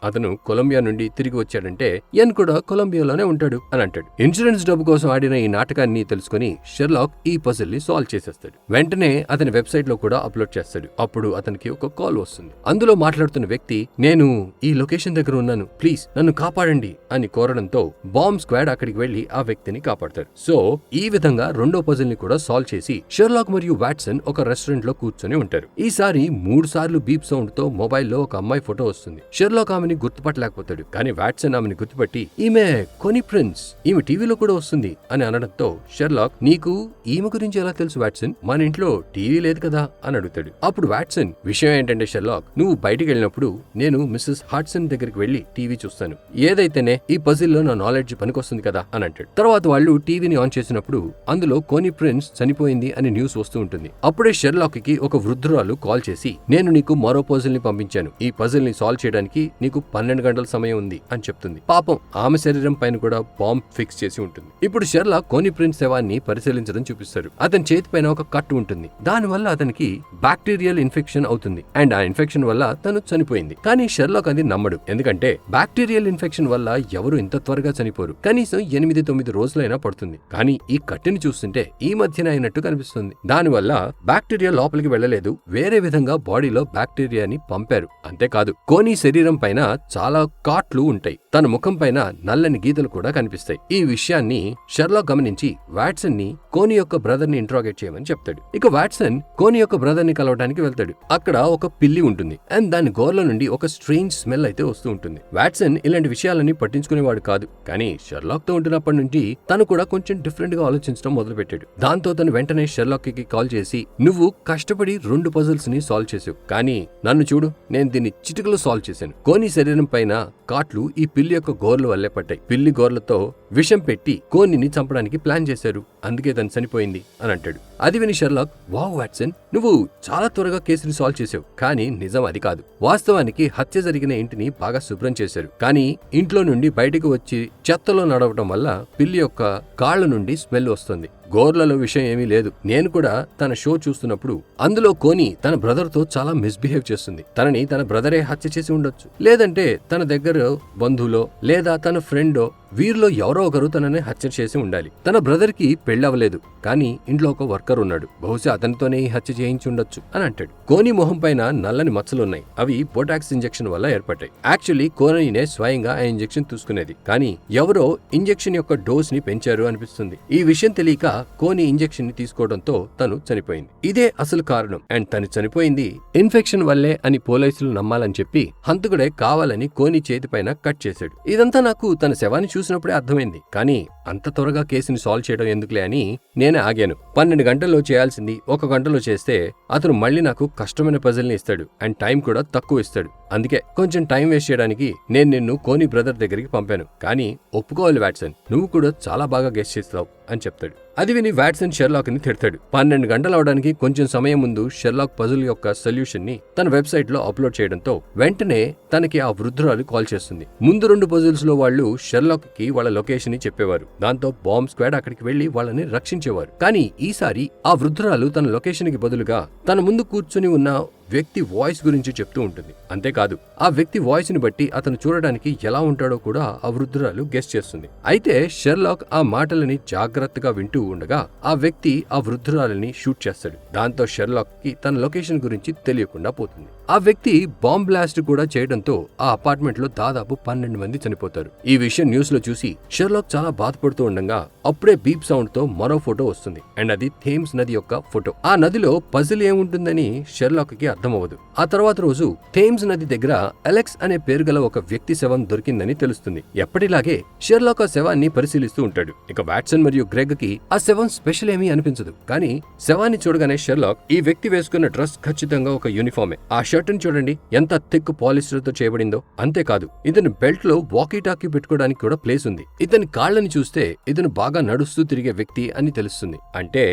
అతను కొలంబియా నుండి తిరిగి వచ్చాడంటే ఎన్ కూడా కొలంబియాలోనే ఉంటాడు అని అంటాడు. ఇన్సూరెన్స్ డబ్బు కోసం ఆడిన ఈ నాటకాన్ని తెలుసుకుని షెర్లాక్ ఈ పజిల్ ని సాల్వ్ చేసేస్తాడు. వెంటనే అతని వెబ్సైట్ లో కూడా అప్లోడ్ చేస్తాడు. అప్పుడు అతనికి ఒక కాల్ వస్తుంది. అందులో మాట్లాడుతున్న వ్యక్తి, నేను ఈ లొకేషన్ దగ్గర ఉన్నాను, ప్లీజ్ నన్ను కాపాడండి అని కోరడంతో బాంబ్ స్క్వాడ్ అక్కడికి వెళ్లి ఆ వ్యక్తిని కాపాడతారు. సో ఈ విధంగా రెండో పజిల్ ని కూడా సాల్వ్ చేసి షెర్లాక్ మరియు వాట్సన్ ఒక రెస్టారెంట్ లో కూర్చొని ఉంటారు. ఈసారి 3 సార్లు బీప్ సౌండ్ తో మొబైల్లో ఒక అమ్మాయి ఫోటో వస్తుంది. షెర్లాక్ ఆమెని గుర్తుపట్టలేకపోతాడు. కానీ వాట్సన్ ఆమెని గుర్తుపట్టి, ఈమె కోనీ ప్రిన్స్, ఈమె టీవీలో కూడా వస్తుంది అని అనడంతో షెర్లాక్, నీకు ఈమె గురించి ఎలా తెలుసు వాట్సన్? మన ఇంట్లో టీవీ లేదు కదా అని అడుగుతాడు. అప్పుడు వాట్సన్, విషయం ఏంటంటే షెర్లాక్, నువ్వు బయటికి వెళ్ళినప్పుడు నేను మిస్సెస్ హాడ్సన్ దగ్గరికి వెళ్లి టీవీ చూస్తాను. ఏదైతేనే ఈ పజిల్లో నా నాలెడ్జ్ పనికొస్తుంది కదా అని అంటాడు. తర్వాత వాళ్ళు టీవీని ఆన్ చేసినప్పుడు అందులో కోనీ ప్రిన్స్ చనిపోయింది అని న్యూస్ వస్తూ ఉంటుంది. అప్పుడే షెర్లాక్ కి ఒక వృద్ధురాలు కాల్ చేసి, నేను నీకు మరో పజిల్ ని పంపించాను, ఈ పజిల్ ని సాల్వ్ చేయడానికి నీకు 12 గంటల సమయం ఉంది అని చెప్తుంది. పాపం ఆమె శరీరం పైన కూడా బాంబ్ ఫిక్స్ చేసి ఉంటుంది. ఇప్పుడు షెర్లాక్ కోనీ ప్రిన్స్ శవాన్ని పరిశీలించడం చూపిస్తారు. అతని చేతి పైన ఒక కట్టు ఉంటుంది. దానివల్ల అతనికి బ్యాక్టీరియల్ ఇన్ఫెక్షన్ అవుతుంది. అండ్ ఆ ఇన్ఫెక్షన్ వల్ల తను చనిపోయింది. కానీ షెర్లాక్ అది నమ్మడు. ఎందుకంటే బ్యాక్టీరియల్ ఇన్ఫెక్షన్ వల్ల ఎవరు ఇంత త్వరగా చనిపోరు. కనీసం 8-9 రోజులైనా పడుతుంది. కానీ ఈ కట్టుని చూస్తుంటే ఈ మధ్యన అయినట్టు కనిపిస్తుంది. దానివల్ల బ్యాక్టీరియా లోపలికి వెళ్లలేదు, వేరే విధంగా బాడీలో బ్యాక్టీరియాని పంపారు. అంతేకాదు కోనీ శరీరం పైన చాలా కాట్లు ఉంటాయి. తన ముఖం పైన నల్లని గీతలు కూడా కనిపిస్తాయి. ఈ విషయాన్ని షెర్లాక్ గమనించి వాట్సన్ ని కోనీ యొక్క బ్రదర్ ని ఇంట్రాగేట్ చేయమని చెప్తాడు. ఇక వాట్సన్ కోనీ యొక్క బ్రదర్ ని కలవడానికి వెళ్తాడు. అక్కడ ఒక పిల్లి ఉంటుంది. అండ్ దాని గోర్ల నుండి ఒక స్ట్రేంజ్ స్మెల్ అయితే వస్తూ ఉంటుంది. వాట్సన్ ఇలాంటి విషయాలని పట్టించుకునేవాడు కాదు. కానీ షెర్లాక్ తో ఉంటున్నప్పటి నుండి తను కూడా కొంచెం డిఫరెంట్ గా ఆలోచించడం మొదలు పెట్టాడు. దాంతో తను వెంటనే షెర్లాక్ కి కాల్ చేసి, నువ్వు కష్టపడి 2 పజిల్స్ ని సాల్వ్ చేసావు, కానీ నన్ను చూడు, నేను దీన్ని చిటికలో సాల్వ్ చేశాను. కోనీ శరీరం పైన కాట్లు ఈ పిల్లి యొక్క గోర్ల వల్లే పట్టాయి. పిల్లి గోర్లతో విషం పెట్టి కోనీని చంపడానికి ప్లాన్ చేశారు, అందుకే తను చనిపోయింది అని అంటాడు. అది విని షెర్లాక్, వావ్ వాట్సన్, నువ్వు చాలా త్వరగా కేసుని సాల్వ్ చేసావు. కానీ నిజం అది కాదు. వాస్తవానికి హత్య జరిగిన ఇంటిని బాగా శుభ్రం చేశారు. కానీ ఇంట్లో నుండి బయటకు వచ్చి చెత్తలో నడవటం వల్ల పిల్లి యొక్క కాళ్ల నుండి స్మెల్ వస్తుంది. గోర్లలో విషయం ఏమీ లేదు. నేను కూడా తన షో చూస్తున్నప్పుడు అందులో కోనీ తన బ్రదర్ తో చాలా మిస్బిహేవ్ చేస్తుంది. తనని తన బ్రదరే హత్య చేసి ఉండొచ్చు, లేదంటే తన దగ్గర బంధువులో లేదా తన ఫ్రెండో వీరిలో ఎవరో ఒకరు తనని హత్య చేసి ఉండాలి. తన బ్రదర్ కి పెళ్ళవలేదు, కానీ ఇంట్లో ఒక వర్కర్ ఉన్నాడు, బహుశా అతనితోనే ఈ హత్య చేయించి ఉండొచ్చు అని అంటాడు. కోనీ మొహం పైన నల్లని మచ్చలున్నాయి. అవి బోటాక్స్ ఇంజెక్షన్ వల్ల ఏర్పడ్డాయి. యాక్చువల్లీ కోనీనే స్వయంగా ఆ ఇంజెక్షన్ తీసుకునేది, కానీ ఎవరో ఇంజెక్షన్ యొక్క డోస్ ని పెంచారు అనిపిస్తుంది. ఈ విషయం తెలియక కోనీ ఇంజెక్షన్ ని తీసుకోవడంతో తను చనిపోయింది. ఇదే అసలు కారణం. అండ్ తను చనిపోయింది ఇన్ఫెక్షన్ వల్లే అని పోలీసులు నమ్మాలని చెప్పి హంతకుడే కావాలని కోనీ చేతి పైన కట్ చేశాడు. ఇదంతా నాకు తన శవాన్ని చూసినప్పుడే అర్థమైంది. కానీ అంత త్వరగా కేసుని సాల్వ్ చేయడం ఎందుకులే అని నేనే ఆగాను. 12 గంటల్లో చేయాల్సింది 1 గంటలో చేస్తే అతను మళ్ళీ నాకు కష్టమైన పజిల్ ని ఇస్తాడు. అండ్ టైం కూడా తక్కువ ఇస్తాడు. అందుకే కొంచెం టైం వేస్ట్ చేయడానికి నేను నిన్ను కోనీ బ్రదర్ దగ్గరికి పంపాను. కానీ ఒప్పుకోవాలి వాట్సన్, నువ్వు కూడా చాలా బాగా గెస్ చేస్తావు అని చెప్తాడు. అది విని వాట్సన్ షెర్లాక్ ని తిడతాడు. 12 గంటలు అవడానికి కొంచెం సమయం ముందు షెర్లాక్ పజిల్ యొక్క సొల్యూషన్ ని తన వెబ్సైట్ లో అప్లోడ్ చేయడంతో వెంటనే తనకి ఆ వృద్ధురాలు కాల్ చేస్తుంది. ముందు 2 పజిల్స్ లో వాళ్ళు షెర్లాక్ కి వాళ్ళ లొకేషన్ ని చెప్పేవారు. దాంతో బాంబ్ స్క్వాడ్ అక్కడికి వెళ్లి వాళ్ళని రక్షించేవారు. కానీ ఈసారి ఆ వృద్ధురాలు తన లొకేషన్ కి బదులుగా తన ముందు కూర్చుని ఉన్న వ్యక్తి వాయిస్ గురించి చెప్తూ ఉంటుంది. అంతేకాదు ఆ వ్యక్తి వాయిస్ ని బట్టి అతను చూడడానికి ఎలా ఉంటాడో కూడా ఆ వృద్ధురాలు గెస్ చేస్తుంది. అయితే షెర్లాక్ ఆ మాటలని జాగ్రత్తగా వింటూ ఉండగా ఆ వ్యక్తి ఆ వృద్ధురాలని షూట్ చేస్తాడు. దాంతో షెర్లాక్ కి తన లొకేషన్ గురించి తెలియకుండా పోతుంది. ఆ వ్యక్తి బాంబ్ బ్లాస్ట్ కూడా చేయడంతో ఆ అపార్ట్మెంట్ లో దాదాపు 12 మంది చనిపోతారు. ఈ విషయం న్యూస్ లో చూసి షెర్లాక్ చాలా బాధపడుతూ ఉండగా అప్పుడే బీప్ సౌండ్ తో మరో ఫోటో వస్తుంది. అండ్ అది థేమ్స్ నది యొక్క ఫోటో. ఆ నదిలో పజిల్ ఏముంటుందని షెర్లాక్ కి అర్థమవదు. ఆ తర్వాత రోజు థేమ్స్ నది దగ్గర అలెక్స్ అనే పేరు గల ఒక వ్యక్తి శవం దొరికిందని తెలుస్తుంది. ఎప్పటిలాగే షెర్లాక్ ఆ శవాన్ని పరిశీలిస్తూ ఉంటాడు. ఇక వాట్సన్ మరియు గ్రెగ్ కి ఆ శవం స్పెషల్ ఏమీ అనిపించదు. కానీ శవాన్ని చూడగానే షెర్లాక్, ఈ వ్యక్తి వేసుకున్న డ్రెస్ ఖచ్చితంగా ఒక యూనిఫామే, ఆ షర్ట్ షర్ట్ ని చూడండి ఎంత థిక్ పాలిస్టర్ తో చేయబడిందో. అంతేకాదు ఇతని బెల్ట్ లో వాకీ టాకీ పెట్టుకోవడానికి కూడా ప్లేస్ ఉంది. ఇతని కాళ్ళని చూస్తే ఇతను బాగా నడుస్తూ తిరిగే వ్యక్తి అని తెలుస్తుంది. అంటే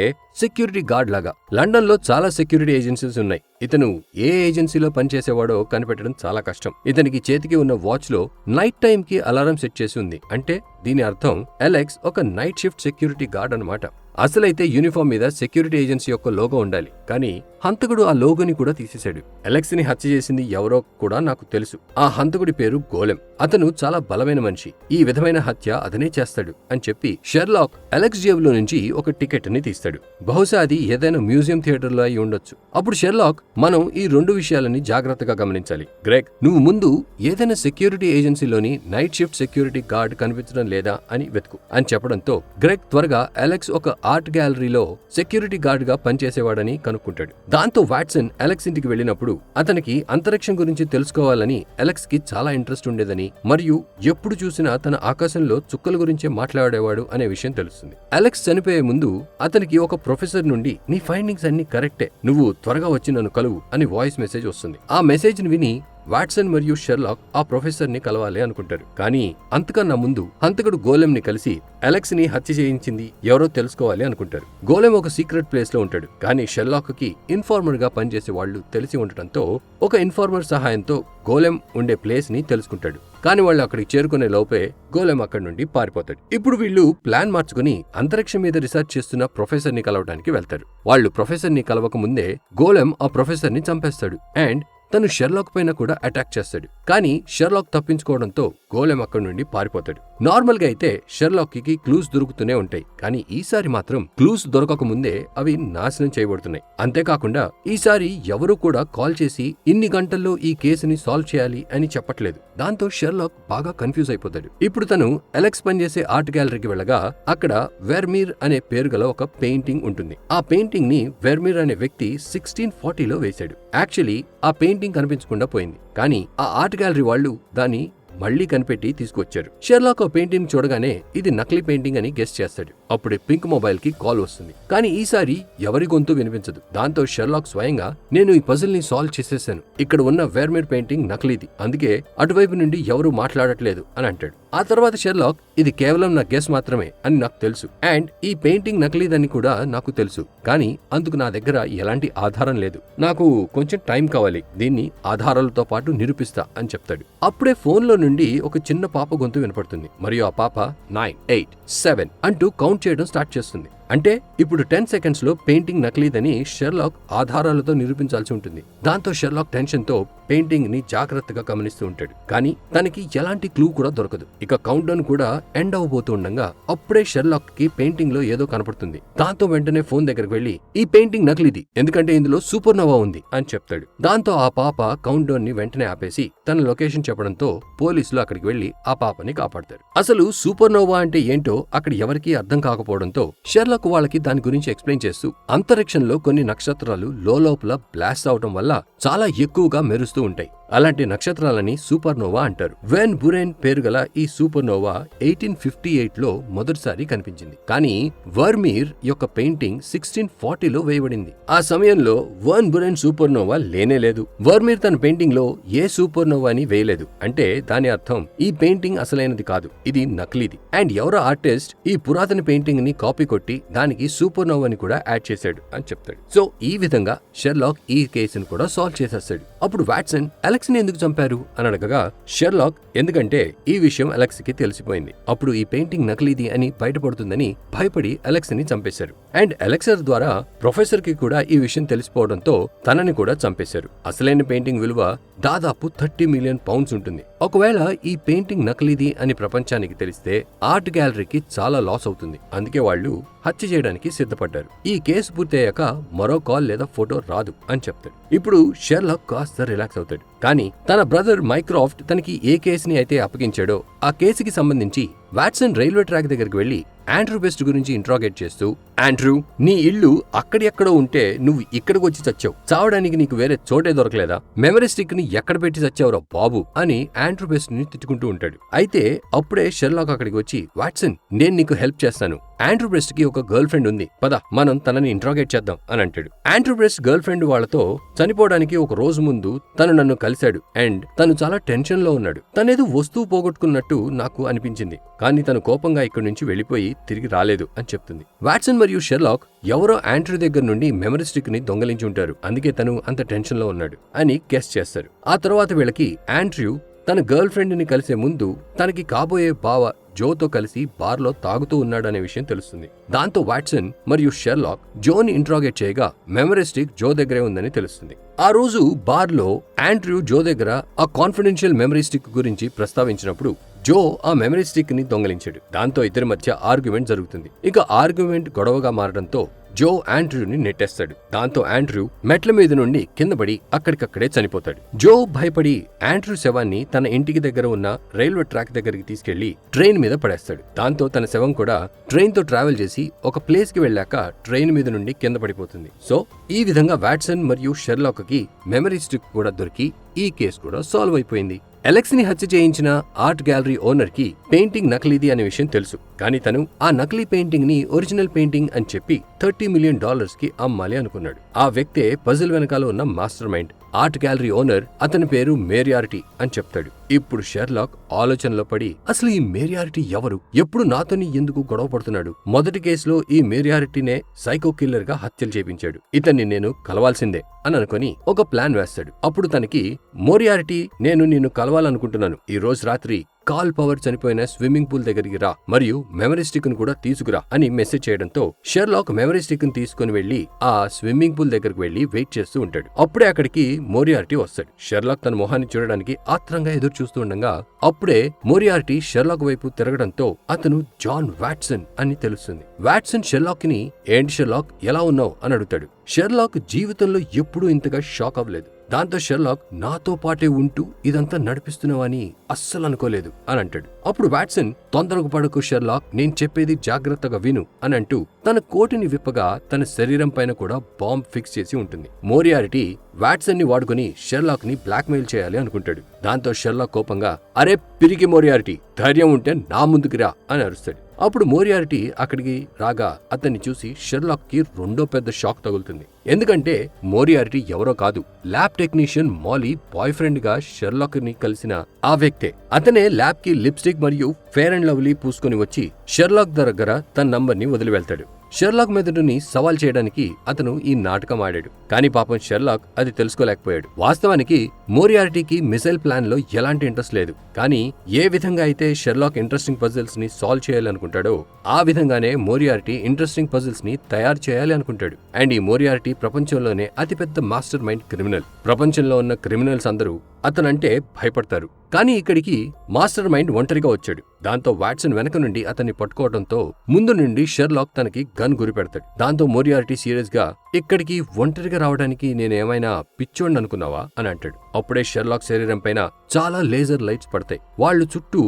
సెక్యూరిటీ గార్డ్ లాగా. లండన్ లో చాలా సెక్యూరిటీ ఏజెన్సీస్ ఉన్నాయి. ఇతను ఏ ఏజెన్సీలో పనిచేసేవాడో కనిపెట్టడం చాలా కష్టం. ఇతనికి చేతికి ఉన్న వాచ్ లో నైట్ టైం కి అలారం సెట్ చేసి ఉంది. అంటే దీని అర్థం అలెక్స్ ఒక నైట్ షిఫ్ట్ సెక్యూరిటీ గార్డ్ అన్నమాట. అసలైతే యూనిఫామ్ మీద సెక్యూరిటీ ఏజెన్సీ యొక్క లోగో ఉండాలి, కానీ హంతకుడు ఆ లోగోని కూడా తీసేశాడు. అలెక్స్ ని హత్య చేసింది ఎవరో కూడా నాకు తెలుసు. ఆ హంతకుడి పేరు గోలెం. అతను చాలా బలమైన మనిషి. ఈ విధమైన హత్య అతనే చేస్తాడు అని చెప్పి షెర్లాక్ అలెక్స్ జేబులో నుంచి ఒక టికెట్ ని తీస్తాడు. బహుశా అది ఏదైనా మ్యూజియం థియేటర్లో అయి ఉండొచ్చు. అప్పుడు షెర్లాక్, మనం ఈ 2 విషయాలని జాగ్రత్తగా గమనించాలి. గ్రెగ్, నువ్వు ముందు ఏదైనా సెక్యూరిటీ ఏజెన్సీలోని నైట్ షిఫ్ట్ సెక్యూరిటీ గార్డ్ కనిపించడం లేదా అని వెతుకు అని చెప్పడంతో గ్రెగ్ త్వరగా అలెక్స్ ఒక ఆర్ట్ గ్యాలరీలో సెక్యూరిటీ గార్డ్ గా పనిచేసేవాడని కనుక్కుంటాడు. దాంతో వాట్సన్ అలెక్స్ ఇంటికి వెళ్ళినప్పుడు అతనికి అంతరిక్షం గురించి తెలుసుకోవాలని అలెక్స్ కి చాలా ఇంట్రెస్ట్ ఉండేదని, మరియు ఎప్పుడు చూసినా తన ఆకాశంలో చుక్కల గురించే మాట్లాడేవాడు అనే విషయం తెలుస్తుంది. అలెక్స్ చనిపోయే ముందు అతనికి ఒక ప్రొఫెసర్ నుండి నీ ఫైండింగ్స్ అన్ని కరెక్టే, నువ్వు త్వరగా వచ్చి నన్ను కలువు అని వాయిస్ మెసేజ్ వస్తుంది. ఆ మెసేజ్ ని విని వాట్సన్ మరియు షెర్లాక్ ఆ ప్రొఫెసర్ ని కలవాలి అనుకుంటారు. కానీ అంతకన్నా ముందు హంతకుడు గోలెం ని కలిసి అలెక్స్ ని హత్య చేయించింది ఎవరో తెలుసుకోవాలి అనుకుంటారు. గోలెం ఒక సీక్రెట్ ప్లేస్ లో ఉంటాడు, కానీ షెర్లాక్ కి ఇన్ఫార్మర్ గా పనిచేసే వాళ్ళు తెలిసి ఉండటంతో ఒక ఇన్ఫార్మర్ సహాయంతో గోలెం ఉండే ప్లేస్ ని తెలుసుకుంటాడు. కానీ వాళ్ళు అక్కడికి చేరుకునే లోపే గోలెం అక్కడి నుండి పారిపోతాడు. ఇప్పుడు వీళ్ళు ప్లాన్ మార్చుకుని అంతరిక్షం మీద రీసెర్చ్ చేస్తున్న ప్రొఫెసర్ ని కలవడానికి వెళ్తారు. వాళ్ళు ప్రొఫెసర్ ని కలవక ముందే గోలెం ఆ ప్రొఫెసర్ ని చంపేస్తాడు అండ్ తను షెర్లాక్ పైన కూడా అటాక్ చేస్తాడు. కానీ షెర్లాక్ తప్పించుకోవడంతో గోలెం అక్కడి నుండి పారిపోతాడు. నార్మల్ గా అయితే షెర్లాక్ కి క్లూస్ దొరుకుతూనే ఉంటాయి, కానీ ఈసారి మాత్రం క్లూస్ దొరకక ముందే అవి నాశనం చేయబడుతున్నాయి. అంతేకాకుండా ఈసారి ఎవరూ కూడా కాల్ చేసి ఇన్ని గంటల్లో ఈ కేసుని సాల్వ్ చేయాలి అని చెప్పట్లేదు. దాంతో షెర్లాక్ బాగా కన్ఫ్యూజ్ అయిపోతాడు. ఇప్పుడు తను అలెక్స్ పనిచేసే ఆర్ట్ గ్యాలరీకి వెళ్ళగా అక్కడ వెర్మీర్ అనే పేరు గల ఒక పెయింటింగ్ ఉంటుంది. ఆ పెయింటింగ్ ని వెర్మీర్ అనే వ్యక్తి 1640లో వేశాడు. యాక్చువల్లీ ఆ పెయింటింగ్ కనిపించకుండా పోయింది, కానీ ఆ ఆర్ట్ గ్యాలరీ వాళ్ళు దాన్ని మళ్లీ కనిపెట్టి తీసుకొచ్చారు. షెర్లాక్ ఆ పెయింటింగ్ చూడగానే ఇది నకిలీ పెయింటింగ్ అని గెస్ చేస్తాడు. అప్పుడే పింక్ మొబైల్ కి కాల్ వస్తుంది, కానీ ఈసారి ఎవరి గొంతు వినిపించదు. దాంతో షెర్లాక్ స్వయంగా, నేను ఈ పజిల్ ని సాల్వ్ చేసేసాను, ఇక్కడ ఉన్న వెర్మీర్ పెయింటింగ్ నకిలీది, అందుకే అటువైపు నుండి ఎవరు మాట్లాడట్లేదు అని అంటాడు. ఆ తర్వాత షెర్లాక్, ఇది కేవలం నా గెస్ మాత్రమే అని నాకు తెలుసు, అండ్ ఈ పెయింటింగ్ నకిలీదని కూడా నాకు తెలుసు, కానీ అందుకు నా దగ్గర ఎలాంటి ఆధారం లేదు, నాకు కొంచెం టైం కావాలి, దీన్ని ఆధారాలతో పాటు నిరూపిస్తా అని చెప్తాడు. అప్పుడే ఫోన్ లో నుండి ఒక చిన్న పాప గొంతు వినపడుతుంది, మరియు ఆ పాప 9, 8, 7 అంటూ కౌంట్ చేయడం స్టార్ట్ చేస్తుంది. అంటే ఇప్పుడు 10 సెకండ్స్ లో పెయింటింగ్ నకిలీదని షెర్లాక్ ఆధారాలతో నిరూపించాల్సి ఉంటుంది. దాంతో షెర్లాక్ టెన్షన్ తో పెయింటింగ్ ని జాగ్రత్తగా గమనిస్తూ ఉంటాడు, కానీ తనకి ఎలాంటి క్లూ కూడా దొరకదు. ఇక కౌంట్ డౌన్ కూడా ఎండ్ అవబోతూ ఉండగా అప్పుడే షెర్లాక్ కి పెయింటింగ్ లో ఏదో కనపడుతుంది. దాంతో వెంటనే ఫోన్ దగ్గరకు వెళ్లి, ఈ పెయింటింగ్ నకిలీది, ఎందుకంటే ఇందులో సూపర్నోవా ఉంది అని చెప్తాడు. దాంతో ఆ పాప కౌంట్ డౌన్ ని వెంటనే ఆపేసి తన లొకేషన్ చెప్పడంతో పోలీసులు అక్కడికి వెళ్లి ఆ పాపని కాపాడతారు. అసలు సూపర్నోవా అంటే ఏంటో అక్కడ ఎవరికీ అర్థం కాకపోవడంతో షెర్లాక్ వాళ్ళకి దాని గురించి ఎక్స్ప్లెయిన్ చేస్తూ, అంతరిక్షంలో కొన్ని నక్షత్రాలు లోపల బ్లాస్ట్ అవడం వల్ల చాలా ఎక్కువగా మెరుస్తూ ఉంటాయి. అలాంటి నక్షత్రాలని సూపర్నోవా అంటారు. వెన్ బురెన్ పేరు గల ఈ సూపర్నోవా 1858లో మొదటిసారి కనిపించింది. కానీ వర్మీర్ యొక్క పెయింటింగ్ 1640లో వేయబడింది. ఆ సమయంలో వెన్ బురెన్ సూపర్నోవా లేనేలేదు. వర్మీర్ తన పెయింటింగ్ లో ఏ సూపర్నోవాని వేయలేదు. అంటే దాని అర్థం ఈ పెయింటింగ్ అసలైనది కాదు, ఇది నకిలీది. అండ్ ఎవరో ఆర్టిస్ట్ ఈ పురాతన పెయింటింగ్ ని కాపీ కొట్టి దానికి సూపర్నోవాని కూడా యాడ్ చేశాడు అని చెప్తాడు. సో ఈ విధంగా షెర్లాక్ ఈ కేసును కూడా సాల్వ్ చేసేస్తాడు. అప్పుడు వాట్సన్ అలెక్స్ ని ఎందుకు చంపారు అని అడగగా షెర్లాక్, ఎందుకంటే ఈ విషయం అలెక్స్ కి తెలిసిపోయింది, అప్పుడు ఈ పెయింటింగ్ నకిలీది అని బయటపడుతుందని భయపడి అలెక్స్ ని చంపేశారు. అండ్ అలెక్సర్ ద్వారా ప్రొఫెసర్ కి కూడా ఈ విషయం తెలిసిపోవడంతో తనని కూడా చంపేశారు. అసలైన పెయింటింగ్ విలువ దాదాపు 30 మిలియన్ పౌండ్స్ ఉంటుంది. ఒకవేళ ఈ పెయింటింగ్ నకిలీది అని ప్రపంచానికి తెలిస్తే ఆర్ట్ గ్యాలరీకి చాలా లాస్ అవుతుంది. అందుకే వాళ్ళు హత్య చేయడానికి సిద్ధపడ్డారు. ఈ కేసు పూర్తయ్యాక మరో కాల్ లేదా ఫోటో రాదు అని చెప్తాడు. ఇప్పుడు షెర్లాక్ కాస్త రిలాక్స్ అవుతాడు. కానీ తన బ్రదర్ మైక్రాఫ్ట్ తనకి ఏ కేసుని అయితే అప్పగించాడో ఆ కేసుకి సంబంధించి వాట్సన్ రైల్వే ట్రాక్ దగ్గరికి వెళ్లి ఆండ్రూ బెస్ట్ గురించి ఇంట్రాగేట్ చేస్తూ, ఆండ్రూ, నీ ఇల్లు అక్కడెక్కడో ఉంటే నువ్వు ఇక్కడికి వచ్చి చచ్చావు, చావడానికి నీకు వేరే చోటే దొరకలేదా, మెమరీ స్టిక్ ని ఎక్కడ పెట్టి చచ్చావురా బాబు అని ఆండ్రూ బెస్ట్ ని తిట్టుకుంటూ ఉంటాడు. అయితే అప్పుడే షెర్లాక్ అక్కడికి వచ్చి, వాట్సన్, నేను నీకు హెల్ప్ చేస్తాను, ఆండ్రూ బ్రెస్ట్ కి ఒక గర్ల్ ఫ్రెండ్ ఉంది, పద మనం తనని ఇంట్రాగేట్ చేద్దాం అని అంటాడు. ఆండ్రూ బ్రెస్ట్ గర్ల్ ఫ్రెండ్ వాళ్ళతో చనిపోవడానికి ఒక రోజు ముందు తను నన్ను కలిశాడు అండ్ తను చాలా టెన్షన్ లో ఉన్నాడు. తనేదో వస్తువు పోగొట్టుకున్నట్టు నాకు అనిపించింది, కానీ తను కోపంగా ఇక్కడి నుంచి వెళ్లిపోయి తిరిగి రాలేదు అని చెప్తుంది. వాట్సన్ మరియు షెర్లాక్ ఎవరో ఆండ్రూ దగ్గర నుండి మెమరీ స్టిక్ ని దొంగలించి ఉంటారు, అందుకే తను అంత టెన్షన్ లో ఉన్నాడు అని గెస్ చేస్తారు. ఆ తర్వాత వీళ్ళకి ఆండ్రూ తన గర్ల్ ఫ్రెండ్ ని కలిసే ముందు తనకి కాబోయే బావ జోతో కలిసి బార్లో తాగుతూ ఉన్నాడనే విషయం తెలుస్తుంది. దాంతో వాట్సన్ మరియు షెర్లాక్ జోని ఇంట్రాగేట్ చేయగా మెమరీ స్టిక్ జో దగ్గరే ఉందని తెలుస్తుంది. ఆ రోజు బార్లో ఆండ్రూ జో దగ్గర ఆ కాన్ఫిడెన్షియల్ మెమరీ స్టిక్ గురించి ప్రస్తావించినప్పుడు జో ఆ మెమరీ స్టిక్ ని దొంగలించాడు. దాంతో ఇద్దరి మధ్య ఆర్గ్యుమెంట్ జరుగుతుంది. ఇక ఆర్గ్యుమెంట్ గొడవగా మారడంతో జో ఆండ్రూని నెట్టేస్తాడు. దాంతో ఆండ్రూ మెట్ల మీద నుండి కిందపడి అక్కడికక్కడే చనిపోతాడు. జో భయపడి ఆండ్రూ శవాన్ని తన ఇంటికి దగ్గర ఉన్న రైల్వే ట్రాక్ దగ్గరికి తీసుకెళ్లి ట్రైన్ మీద పడేస్తాడు. దాంతో తన శవం కూడా ట్రైన్ తో ట్రావెల్ చేసి ఒక ప్లేస్ కి వెళ్ళాక ట్రైన్ మీద నుండి కింద పడిపోతుంది. సో ఈ విధంగా వాట్సన్ మరియు షెర్లాక్ కి మెమరీ స్టిక్ కూడా దొరికి ఈ కేసు కూడా సాల్వ్ అయిపోయింది. అలెక్స్ ని హత్య చేయించిన ఆర్ట్ గ్యాలరీ ఓనర్ కి పెయింటింగ్ నకిలీది అనే విషయం తెలుసు, కానీ తను ఆ నకిలీ పెయింటింగ్ ని ఒరిజినల్ పెయింటింగ్ అని చెప్పి $30 మిలియన్ కి అమ్మాలి అనుకున్నాడు. ఆ వ్యక్తే పజిల్ వెనకాల ఉన్న master mind. Art gallery owner అతని పేరు మేరియారిటీ అని చెప్తాడు. ఇప్పుడు షెర్లాక్ ఆలోచనలో పడి అసలు ఈ మేరియారిటీ ఎవరు, ఎప్పుడు నాతోని ఎందుకు గొడవ పడుతున్నాడు? మొదటి కేసులో ఈ మేరియారిటీనే సైకో కిల్లర్ గా హత్యలు చేపించాడు, ఇతన్ని నేను కలవాల్సిందే అని అనుకుని ఒక ప్లాన్ వేస్తాడు. అప్పుడు తనకి మోరియారిటీ, నేను నిన్ను కలవాలనుకుంటున్నాను, ఈ రోజు రాత్రి కాల్ పవర్ చనిపోయిన స్విమ్మింగ్ పూల్ దగ్గరికి రా మరియు మెమరీ స్టిక్ ను కూడా తీసుకురా అని మెసేజ్ చేయడంతో షెర్లాక్ మెమరీ స్టిక్ ను తీసుకుని వెళ్లి ఆ స్విమ్మింగ్ పూల్ దగ్గరకు వెళ్లి వెయిట్ చేస్తూ ఉంటాడు. అప్పుడే అక్కడికి మోరియారిటీ వస్తాడు. షెర్లాక్ తన మొహాన్ని చూడడానికి ఆత్రంగా ఎదురు చూస్తూ ఉండగా అప్పుడే మోరియారిటీ షెర్లాక్ వైపు తిరగడంతో అతను జాన్ వాట్సన్ అని తెలుస్తుంది. వాట్సన్ షెర్లాక్ ని ఏంటి షెర్లాక్ ఎలా ఉన్నావు అని అడుగుతాడు. షెర్లాక్ జీవితంలో ఎప్పుడూ ఇంతగా షాక్ అవ్వలేదు. దాంతో షెర్లాక్ నాతో పాటే ఉంటూ ఇదంతా నడిపిస్తున్నావని అస్సలు అనుకోలేదు అని అంటాడు. అప్పుడు వాట్సన్ తొందరకు పడకు షెర్లాక్, నేను చెప్పేది జాగ్రత్తగా విను అని అంటూ తన కోటిని విప్పగా తన శరీరం పైన కూడా బాంబ్ ఫిక్స్ చేసి ఉంటుంది. మోరియారిటీ వాట్సన్ ని వాడుకుని షెర్లాక్ ని బ్లాక్మెయిల్ చేయాలి అనుకుంటాడు. దాంతో షెర్లాక్ కోపంగా అరే పిరికి మోరియారిటీ, ధైర్యం ఉంటే నా ముందుకు రా అని అరుస్తాడు. అప్పుడు మోరియారిటీ అక్కడికి రాగా అతన్ని చూసి షెర్లాక్ కి రెండో పెద్ద షాక్ తగులుతుంది. ఎందుకంటే మోరియారిటీ ఎవరో కాదు, ల్యాబ్ టెక్నీషియన్ మాలీ బాయ్ ఫ్రెండ్ గా షెర్లాక్ ని కలిసిన ఆ వ్యక్తే. అతనే ల్యాబ్ కి లిప్స్టిక్ మరియు ఫేర్ అండ్ లవ్లీ పూసుకొని వచ్చి షెర్లాక్ దగ్గర తన నంబర్ ని వదిలి వెళ్తాడు. షెర్లాక్ మెదడుని సవాల్ చేయడానికి అతను ఈ నాటకం ఆడాడు, కానీ పాపం షెర్లాక్ అది తెలుసుకోలేకపోయాడు. వాస్తవానికి మోరియారిటీకి మిసైల్ ప్లాన్ లో ఎలాంటి ఇంట్రెస్ట్ లేదు, కానీ ఏ విధంగా అయితే షెర్లాక్ ఇంట్రెస్టింగ్ పజిల్స్ ని సాల్వ్ చేయాలనుకుంటాడో ఆ విధంగానే మోరియారిటీ ఇంట్రెస్టింగ్ పజిల్స్ ని తయారు చేయాలి అనుకుంటాడు. అండ్ ఈ మోరియారిటీ ప్రపంచంలోనే అతిపెద్ద మాస్టర్ మైండ్ క్రిమినల్. ప్రపంచంలో ఉన్న క్రిమినల్స్ అందరూ అతనంటే భయపడతారు, కానీ ఇక్కడికి మాస్టర్ మైండ్ ఒంటరిగా వచ్చాడు. దాంతో వాట్సన్ వెనక నుండి అతన్ని పట్టుకోవడంతో ముందు నుండి షెర్లాక్ తనకి గన్ గురి పెడతాడు. దాంతో మోరియారిటీ సీరియస్ గా ఇక్కడికి ఒంటరిగా రావడానికి నేనేమైనా పిచ్చోండి అనుకున్నావా అని అంటాడు. అప్పుడే షెర్లాక్ శరీరం పైన చాలా లేజర్ లైట్స్ పడతాయి. వాళ్ళు చుట్టూ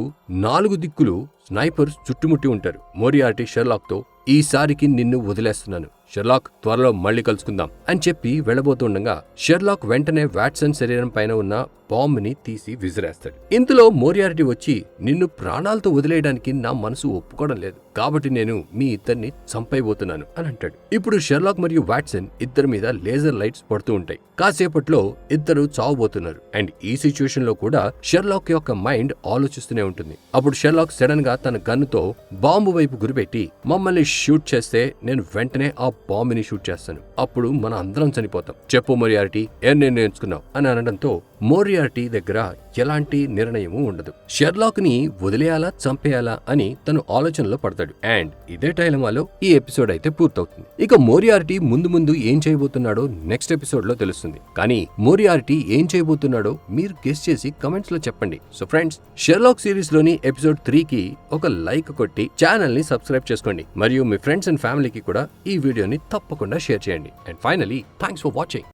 4 దిక్కులు స్నైపర్స్ చుట్టుముట్టి ఉంటారు. మోరియారిటీ షెర్లాక్ తో ఈసారికి నిన్ను వదిలేస్తున్నాను షెర్లాక్, త్వరలో మళ్ళీ కలుసుకుందాం అని చెప్పి వెళ్లబోతుండగా షెర్లాక్ వెంటనే వాట్సన్ శరీరం పైన ఉన్న బాంబ్ ని తీసి విసిరేస్తాడు. ఇంతలో మోరియారిటీ వచ్చి నిన్ను ప్రాణాలతో వదిలేయడానికి నా మనసు ఒప్పుకోవడం లేదు, కాబట్టి నేను మీ ఇద్దరిని చంపైపోతున్నాను అని అంటాడు. ఇప్పుడు షెర్లాక్ మరియు వాట్సన్ ఇద్దరి మీద లేజర్ లైట్స్ పడుతూ ఉంటాయి. కాసేపట్లో ఇద్దరు చావబోతున్నారు. అండ్ ఈ సిచ్యువేషన్ లో కూడా షెర్లాక్ యొక్క మైండ్ ఆలోచిస్తూనే ఉంటుంది. అప్పుడు షెర్లాక్ సడన్ గా తన గన్నుతో బాంబు వైపు గురిపెట్టి మమ్మల్ని షూట్ చేస్తే నేను వెంటనే ఆ బాంబుని షూట్ చేస్తాను, అప్పుడు మన అందరం చనిపోతాం. చెప్పు మోరియారిటీ, ఏం నిర్ణయించుకున్నావు అని అనడంతో మోరియారిటీ దగ్గర ఎలాంటి నిర్ణయము ఉండదు. షెర్లాక్ ని వదిలేయాలా చంపేయాలా అని తను ఆలోచనలో పడతాడు. అండ్ ఇదే డైలమాలో ఈ ఎపిసోడ్ అయితే పూర్తవుతుంది. ఇక మోరియారిటీ ముందు ఏం చేయబోతున్నాడో నెక్స్ట్ ఎపిసోడ్ లో తెలుస్తుంది. కానీ మోరియారిటీ ఏం చేయబోతున్నాడో మీరు గెస్ చేసి కమెంట్స్ లో చెప్పండి. సో ఫ్రెండ్స్, షెర్లాక్ సిరీస్ లోని ఎపిసోడ్ 3 కి ఒక లైక్ కొట్టి ఛానల్ ని సబ్స్క్రైబ్ చేసుకోండి. మరియు మీ ఫ్రెండ్స్ అండ్ ఫ్యామిలీకి కూడా ఈ వీడియోని తప్పకుండా షేర్ చేయండి. And finally, thanks for watching.